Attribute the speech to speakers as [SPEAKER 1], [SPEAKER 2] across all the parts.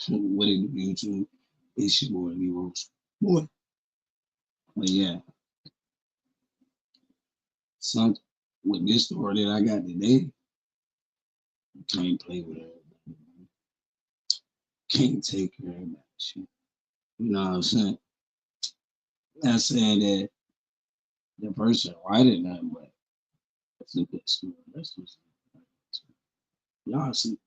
[SPEAKER 1] What it do, YouTube? It's your boy, Leroy. Boy. But yeah, some with this story that I got today, you can't play with her. Can't take her back. Shit. You know what I'm saying? Not saying that the person writing that, but it's a good story. That's what's y'all see.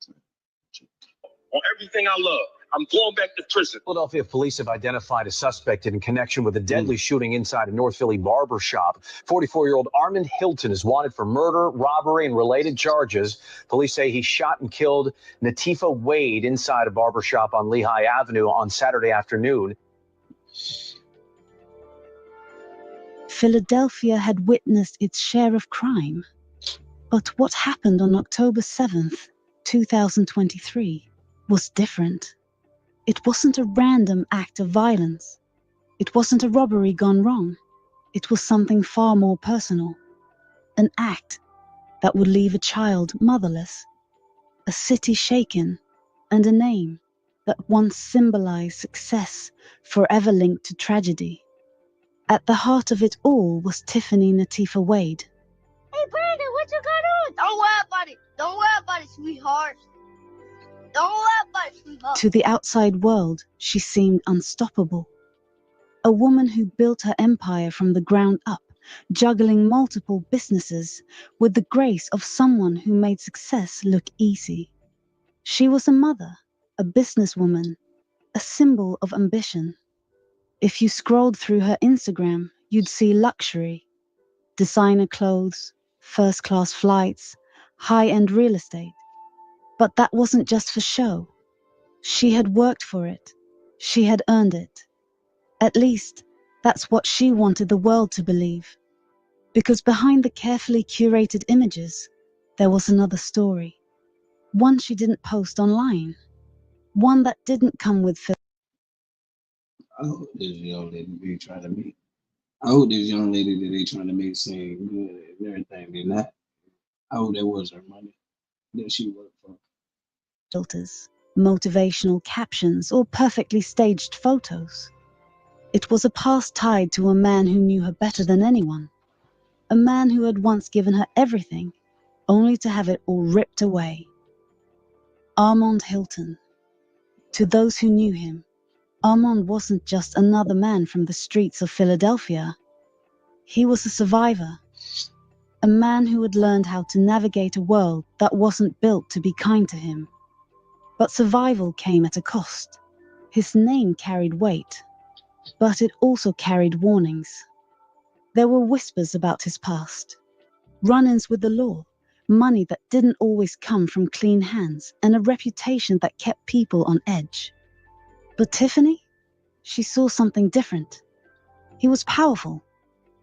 [SPEAKER 1] On everything I love. I'm going back to prison.
[SPEAKER 2] Philadelphia police have identified a suspect in connection with a deadly shooting inside a North Philly barber shop. 44-year-old Armand Hilton is wanted for murder, robbery, and related charges. Police say he shot and killed Natifa Wade inside a barber shop on Lehigh Avenue on Saturday afternoon.
[SPEAKER 3] Philadelphia had witnessed its share of crime. But what happened on October 7th, 2023, was different. It wasn't a random act of violence. It wasn't a robbery gone wrong. It was something far more personal. An act that would leave a child motherless, a city shaken, and a name that once symbolized success forever linked to tragedy. At the heart of it all was Tiffany Natifa Wade.
[SPEAKER 4] Hey, Brandon, what you got on? Don't worry about it. Don't worry about it, sweetheart. Don't worry about it, sweetheart.
[SPEAKER 3] To the outside world, she seemed unstoppable. A woman who built her empire from the ground up, juggling multiple businesses with the grace of someone who made success look easy. She was a mother, a businesswoman, a symbol of ambition. If you scrolled through her Instagram, you'd see luxury, designer clothes, first-class flights, high-end real estate. But that wasn't just for show. She had worked for it. She had earned it. At least, that's what she wanted the world to believe. Because behind the carefully curated images, there was another story. One she didn't post online. One that didn't come with
[SPEAKER 1] I hope this young lady they trying to make. I hope this young lady that they trying to make seem good and everything. They're not. I hope that was her money that she worked for.
[SPEAKER 3] filters, motivational captions, or perfectly staged photos. It was a past tied to a man who knew her better than anyone. A man who had once given her everything, only to have it all ripped away. Armand Hilton. To those who knew him, Armand wasn't just another man from the streets of Philadelphia. He was a survivor. A man who had learned how to navigate a world that wasn't built to be kind to him. But survival came at a cost. His name carried weight, but it also carried warnings. There were whispers about his past, run-ins with the law, money that didn't always come from clean hands, and a reputation that kept people on edge. But Tiffany? She saw something different. He was powerful.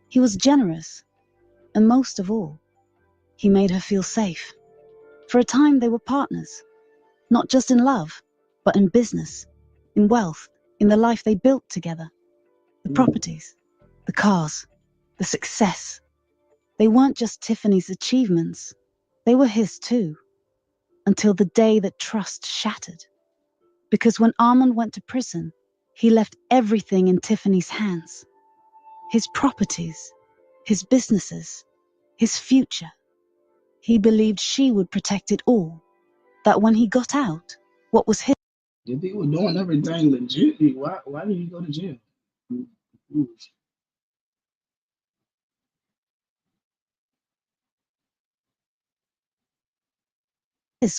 [SPEAKER 3] He was generous. And most of all, he made her feel safe. For a time, they were partners. Not just in love, but in business, in wealth, in the life they built together. The properties, the cars, the success. They weren't just Tiffany's achievements. They were his too. Until the day that trust shattered. Because when Armand went to prison, he left everything in Tiffany's hands. His properties, his businesses, his future. He believed she would protect it all. That when he got out, what was his
[SPEAKER 1] If they were doing everything legitly, why did he go to jail?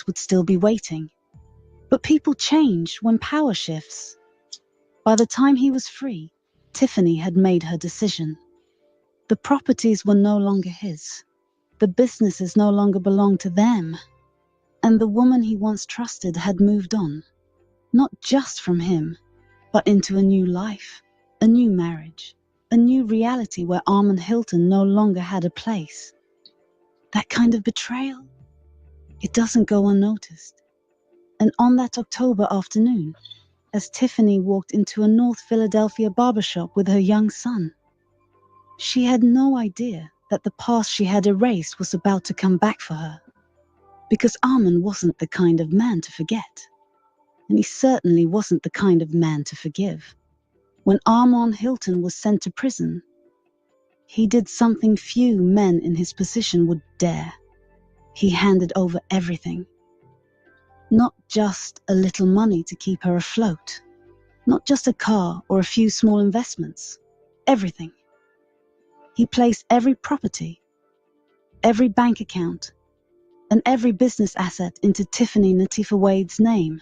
[SPEAKER 3] would still be waiting. But people change when power shifts. By the time he was free, Tiffany had made her decision. The properties were no longer his. The businesses no longer belonged to them. And the woman he once trusted had moved on. Not just from him, but into a new life, a new marriage, a new reality where Armand Hilton no longer had a place. That kind of betrayal, it doesn't go unnoticed. And on that October afternoon, as Tiffany walked into a North Philadelphia barbershop with her young son, she had no idea that the past she had erased was about to come back for her. Because Armand wasn't the kind of man to forget. and he certainly wasn't the kind of man to forgive. When Armand Hilton was sent to prison, he did something few men in his position would dare. He handed over everything. Not just a little money to keep her afloat. Not just a car or a few small investments. Everything. He placed every property, every bank account, and every business asset into Tiffany Natifa Wade's name.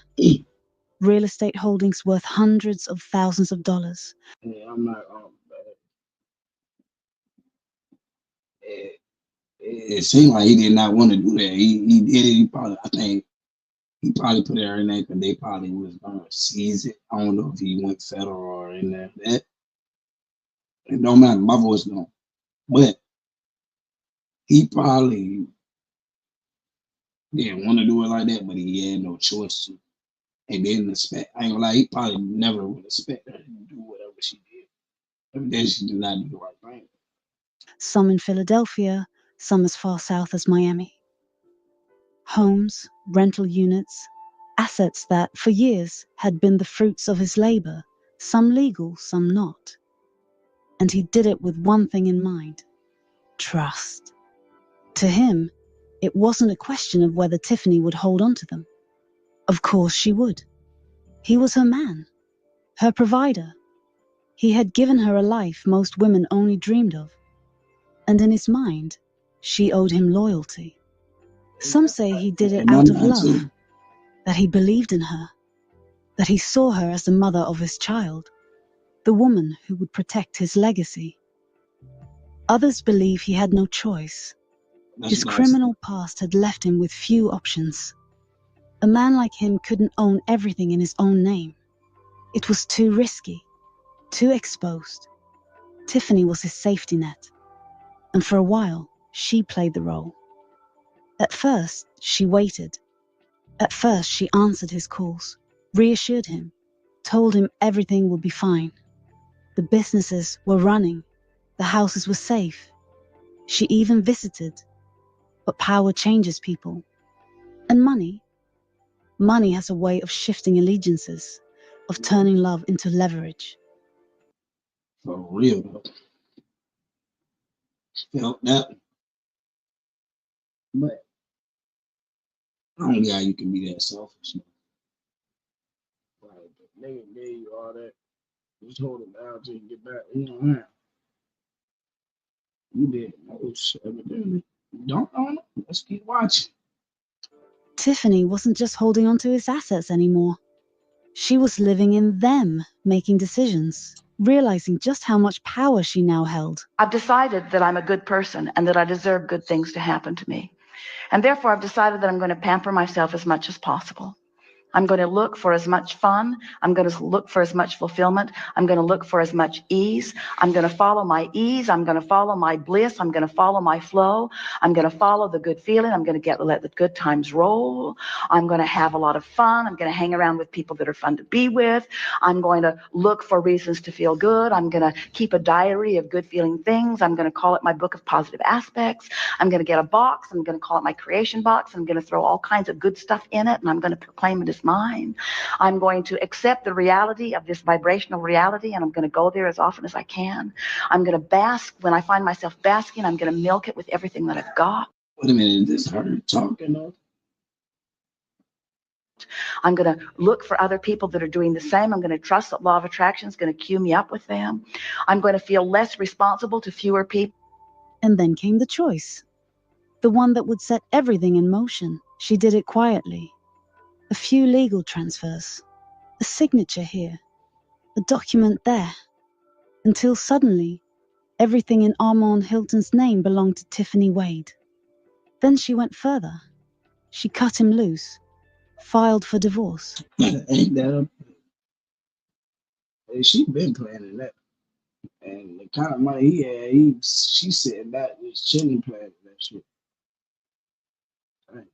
[SPEAKER 3] Real estate holdings worth hundreds of thousands of dollars.
[SPEAKER 1] Yeah, I'm not. It seemed like he did not want to do that. He did it. I think he probably put it in there because they probably was gonna seize it. I don't know if he went federal or in there. That it don't matter. My voice don't. But he probably didn't want to do it like that, but he had no choice to. And didn't expect. I ain't gonna lie. He probably never would expect her to do whatever she did. Every day she did not do the right thing.
[SPEAKER 3] Some in Philadelphia, some as far south as Miami. Homes, rental units, assets that, for years, had been the fruits of his labor, some legal, some not. And he did it with one thing in mind: trust. To him, it wasn't a question of whether Tiffany would hold on to them. Of course she would. He was her man, her provider. He had given her a life most women only dreamed of. And in his mind, she owed him loyalty. Some say he did it out of love, that he believed in her, that he saw her as the mother of his child, the woman who would protect his legacy. Others believe he had no choice. His criminal past had left him with few options. A man like him couldn't own everything in his own name. It was too risky, too exposed. Tiffany was his safety net, and for a while, she played the role. At first, she waited. At first, she answered his calls, reassured him, told him everything would be fine. The businesses were running, the houses were safe. She even visited. But power changes people. And money has a way of shifting allegiances, of turning love into leverage.
[SPEAKER 1] For real though. Felt that. But I don't know how you can be that selfish. Right, but nigga gave you all that. Just hold it down till you get back. You know what? You did most evidently. Don't know. Let's keep watching.
[SPEAKER 3] Tiffany wasn't just holding on to his assets anymore. She was living in them, making decisions, realizing just how much power she now held.
[SPEAKER 5] I've decided that I'm a good person and that I deserve good things to happen to me. And therefore, I've decided that I'm going to pamper myself as much as possible. I'm going to look for as much fun. I'm going to look for as much fulfillment. I'm going to look for as much ease. I'm going to follow my ease. I'm going to follow my bliss. I'm going to follow my flow. I'm going to follow the good feeling. I'm going to let the good times roll. I'm going to have a lot of fun. I'm going to hang around with people that are fun to be with. I'm going to look for reasons to feel good. I'm going to keep a diary of good feeling things. I'm going to call it my book of positive aspects. I'm going to get a box. I'm going to call it my creation box. I'm going to throw all kinds of good stuff in it, and I'm going to proclaim it as mine. I'm going to accept the reality of this vibrational reality, and I'm going to go there as often as I can. I'm going to bask. When I find myself basking, I'm going to milk it with everything that I've got.
[SPEAKER 1] Wait a minute, is this her talking though?
[SPEAKER 5] I'm going to look for other people that are doing the same. I'm going to trust that law of attraction is going to cue me up with them. I'm going to feel less responsible to fewer people.
[SPEAKER 3] And then came the choice. The one that would set everything in motion. She did it quietly. A few legal transfers, a signature here, a document there, until suddenly, everything in Armand Hilton's name belonged to Tiffany Wade. Then she went further. She cut him loose, filed for divorce.
[SPEAKER 1] Ain't that up? Hey, she been planning that. And the kind of money he had, she sitting back just chilling planning that shit. Right.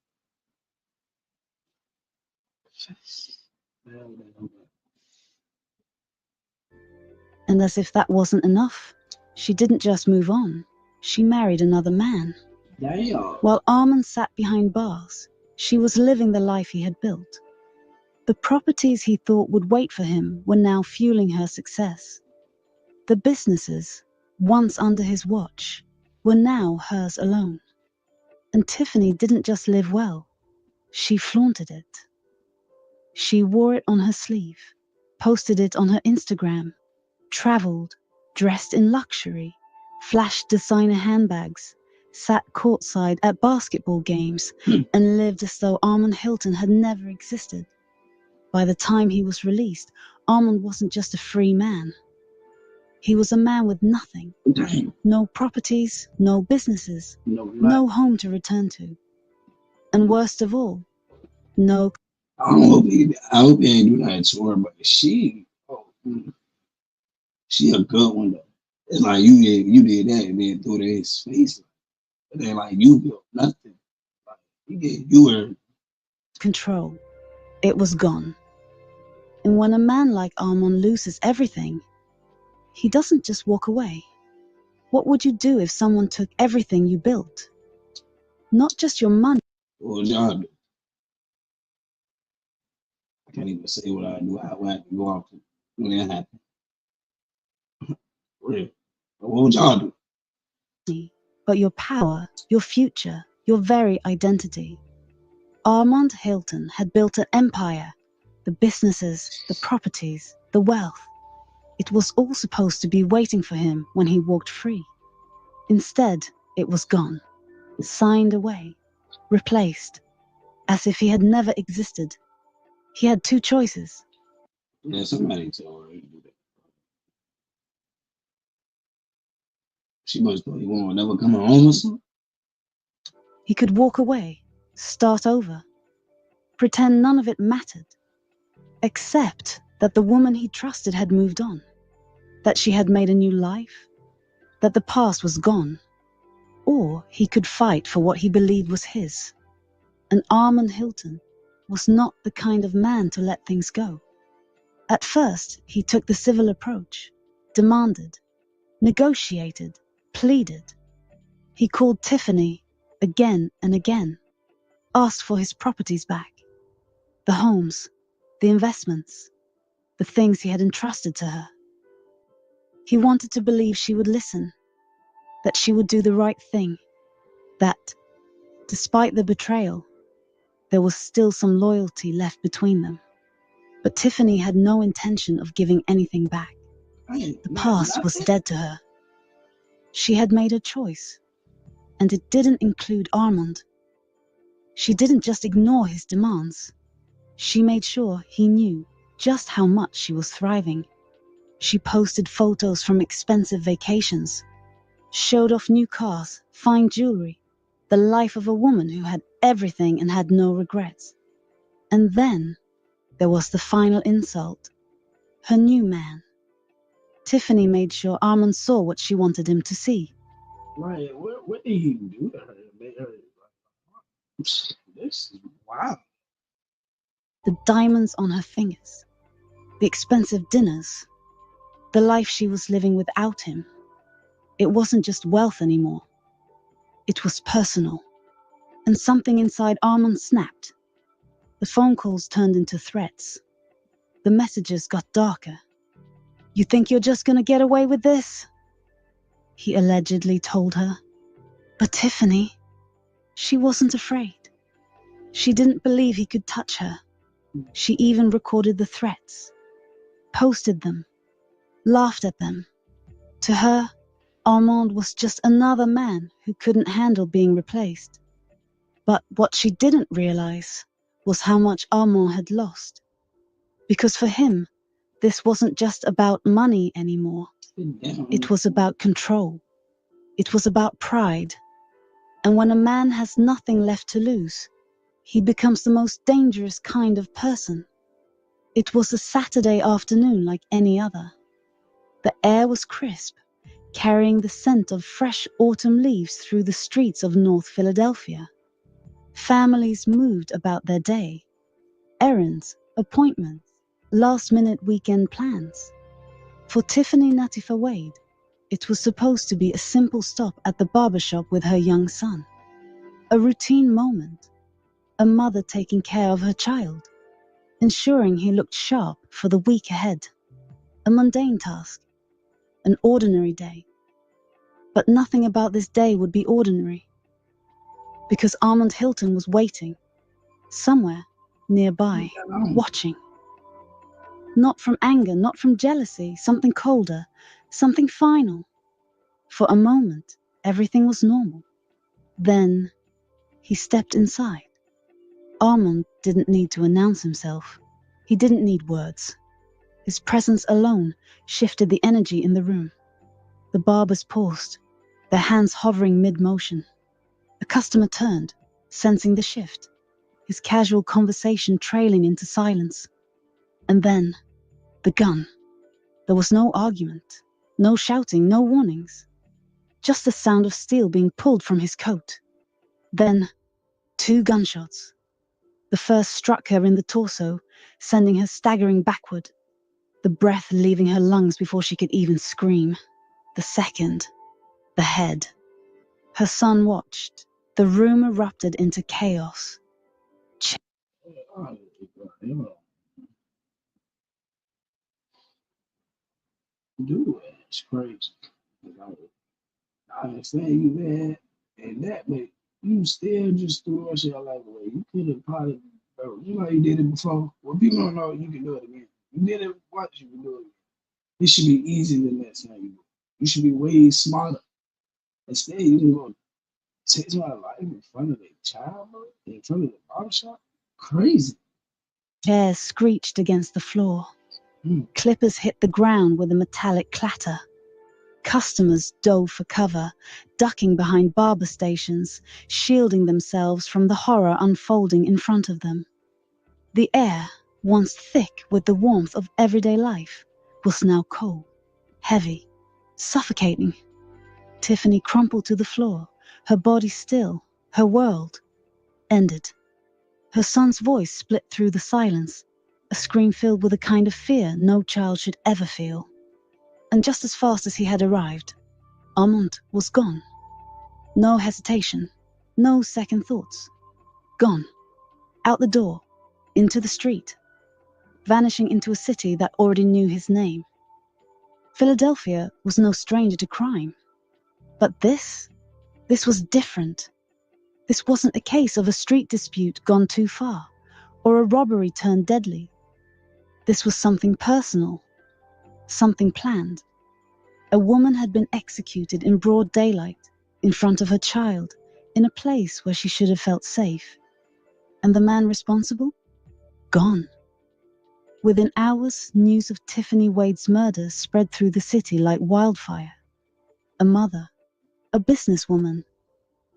[SPEAKER 3] And as if that wasn't enough, she didn't just move on. She married another man.
[SPEAKER 1] Damn.
[SPEAKER 3] While Armand sat behind bars, she was living the life he had built. The properties he thought would wait for him were now fueling her success. The businesses, once under his watch, were now hers alone. And Tiffany didn't just live well, she flaunted it. She wore it on her sleeve, posted it on her Instagram, traveled, dressed in luxury, flashed designer handbags, sat courtside at basketball games, and lived as though Armand Hilton had never existed. By the time he was released, Armand wasn't just a free man. He was a man with nothing.
[SPEAKER 1] Damn.
[SPEAKER 3] No properties, no businesses,
[SPEAKER 1] No,
[SPEAKER 3] no home to return to. And worst of all, no.
[SPEAKER 1] I hope he ain't do that to her, but she a good one though. It's like you did that and then threw it in his face. It ain't like you built nothing. Like you were
[SPEAKER 3] control. It was gone. And when a man like Armand loses everything, he doesn't just walk away. What would you do if someone took everything you built? Not just your money.
[SPEAKER 1] what would y'all do? I can't even say what I do. I have to go off when it happened. Real. What would y'all do?
[SPEAKER 3] But your power, your future, your very identity. Armand Hilton had built an empire. The businesses, the properties, the wealth. It was all supposed to be waiting for him when he walked free. Instead, it was gone, signed away, replaced, as if he had never existed. He had two choices.
[SPEAKER 1] Yeah, somebody told her to do that. She must thought he won't never come home or something.
[SPEAKER 3] He could walk away, start over, pretend none of it mattered, except that the woman he trusted had moved on, that she had made a new life, that the past was gone. Or he could fight for what he believed was his. And Armand Hilton was not the kind of man to let things go. At first, he took the civil approach, demanded, negotiated, pleaded. He called Tiffany again and again, asked for his properties back, the homes, the investments, the things he had entrusted to her. He wanted to believe she would listen, that she would do the right thing, that, despite the betrayal, there was still some loyalty left between them. But Tiffany had no intention of giving anything back. The past was dead to her. She had made a choice, and it didn't include Armand. She didn't just ignore his demands. She made sure he knew just how much she was thriving. She posted photos from expensive vacations, showed off new cars, fine jewelry, the life of a woman who had everything and had no regrets. And then there was the final insult, her new man. Tiffany made sure Armand saw what she wanted him to see.
[SPEAKER 1] Right, what did he do to her? This is wow.
[SPEAKER 3] The diamonds on her fingers, the expensive dinners, the life she was living without him. It wasn't just wealth anymore. It was personal. And something inside Armand snapped. The phone calls turned into threats. The messages got darker. "You think you're just gonna get away with this?" he allegedly told her. But Tiffany, she wasn't afraid. She didn't believe he could touch her. She even recorded the threats, posted them, laughed at them. To her, Armand was just another man who couldn't handle being replaced. But what she didn't realize was how much Armand had lost. Because for him, this wasn't just about money anymore. It was about control. It was about pride. And when a man has nothing left to lose, he becomes the most dangerous kind of person. It was a Saturday afternoon like any other. The air was crisp, carrying the scent of fresh autumn leaves through the streets of North Philadelphia. Families moved about their day. Errands, appointments, last-minute weekend plans. For Tiffany Natifa Wade, it was supposed to be a simple stop at the barbershop with her young son. A routine moment. A mother taking care of her child. ensuring he looked sharp for the week ahead. A mundane task, an ordinary day. But nothing about this day would be ordinary, because Armand Hilton was waiting, somewhere nearby, watching. Not from anger, not from jealousy, something colder, something final. For a moment, everything was normal. Then, he stepped inside. Armand didn't need to announce himself. He didn't need words. His presence alone shifted the energy in the room. The barbers paused, their hands hovering mid-motion. A customer turned, sensing the shift, his casual conversation trailing into silence. And then, the gun. There was no argument, no shouting, no warnings. Just the sound of steel being pulled from his coat. Then, 2 gunshots. The first struck her in the torso, sending her staggering backward, the breath leaving her lungs before she could even scream. The second, the head. Her son watched. The room erupted into chaos.
[SPEAKER 1] Do it. It's crazy. I understand you mad and that, but you still just threw us your life away. You could have probably, bro, you know you did it before. Well, people don't know you can do it again. You did it once, you can do it again. It should be easy the next time you do it. You should be way smarter. Instead, you can go take my life in front of the child, bro, in front of the barbershop. Crazy.
[SPEAKER 3] Chairs screeched against the floor. Clippers hit the ground with a metallic clatter. Customers dove for cover, ducking behind barber stations, shielding themselves from the horror unfolding in front of them. The air, once thick with the warmth of everyday life, was now cold, heavy, suffocating. Tiffany crumpled to the floor, her body still, her world ended. Her son's voice split through the silence, a scream filled with a kind of fear no child should ever feel. And just as fast as he had arrived, Armand was gone. No hesitation, no second thoughts. Gone. Out the door, into the street, vanishing into a city that already knew his name. Philadelphia was no stranger to crime. But this was different. This wasn't a case of a street dispute gone too far, or a robbery turned deadly. This was something personal, something planned. A woman had been executed in broad daylight, in front of her child, in a place where she should have felt safe. And the man responsible? Gone. Within hours, news of Tiffany Wade's murder spread through the city like wildfire. A mother, a businesswoman,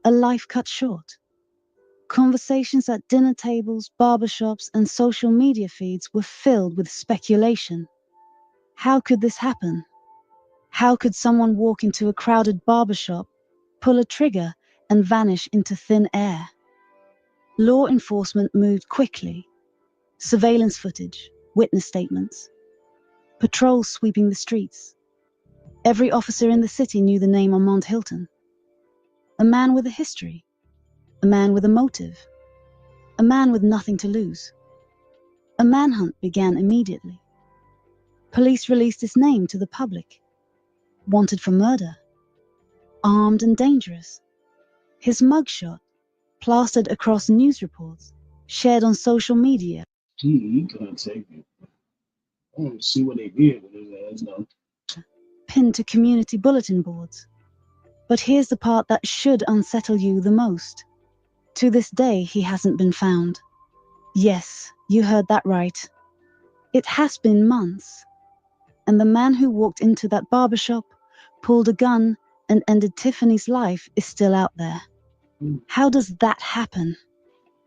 [SPEAKER 3] a life cut short. Conversations at dinner tables, barbershops, and social media feeds were filled with speculation. How could this happen? How could someone walk into a crowded barbershop, pull a trigger, and vanish into thin air? Law enforcement moved quickly. Surveillance footage, witness statements, patrols sweeping the streets. Every officer in the city knew the name Armand Hilton. A man with a history, a man with a motive, a man with nothing to lose. A manhunt began immediately. Police released his name to the public. Wanted for murder, armed and dangerous. His mugshot, plastered across news reports, shared on social media.
[SPEAKER 1] You couldn't take it. I want to see what they did with his ass, though.
[SPEAKER 3] Pinned to community bulletin boards. But here's the part that should unsettle you the most. To this day, he hasn't been found. Yes, you heard that right. It has been months. And the man who walked into that barbershop, pulled a gun, and ended Tiffany's life is still out there. How does that happen?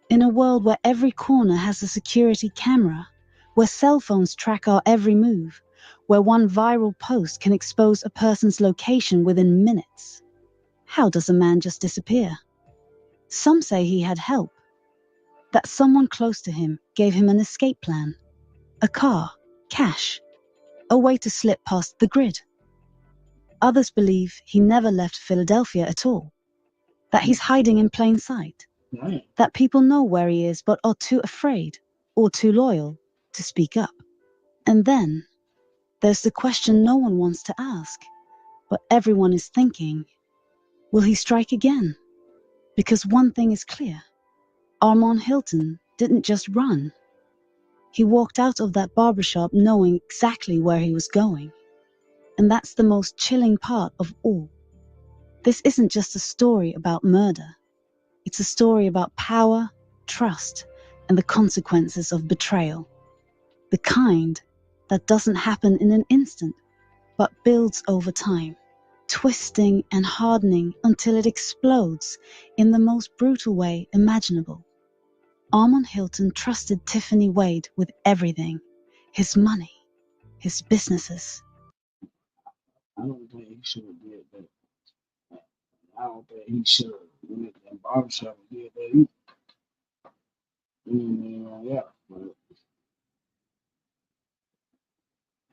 [SPEAKER 3] In a world where every corner has a security camera, where cell phones track our every move, where one viral post can expose a person's location within minutes. How does a man just disappear? Some say he had help, that someone close to him gave him an escape plan, a car, cash, a way to slip past the grid. Others believe he never left Philadelphia at all, that he's hiding in plain sight, that people know where he is but are too afraid or too loyal to speak up. And then there's the question no one wants to ask, but everyone is thinking, will he strike again? Because one thing is clear, Armand Hilton didn't just run. He walked out of that barbershop knowing exactly where he was going. And that's the most chilling part of all. This isn't just a story about murder. It's a story about power, trust, and the consequences of betrayal. The kind that doesn't happen in an instant, but builds over time, twisting and hardening until it explodes in the most brutal way imaginable. Armand Hilton trusted Tiffany Wade with everything, his money, his businesses.
[SPEAKER 1] I don't think he should have did that. I don't think he should have went to that barbershop and did that either. Yeah, but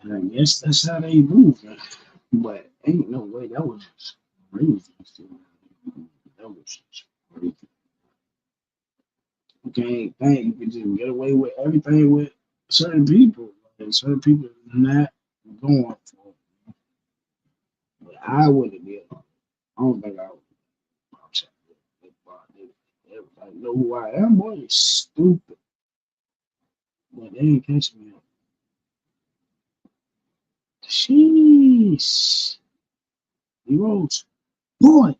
[SPEAKER 1] and I guess that's how they move. Man. But ain't no way that was just crazy. That was just crazy. You can't think you can just get away with everything with certain people. Like certain people not going for it. But I wouldn't be. I don't think I would. Everybody know who I am. Boy, you stupid. But they ain't catch me up. Sheesh. He rose. Boy.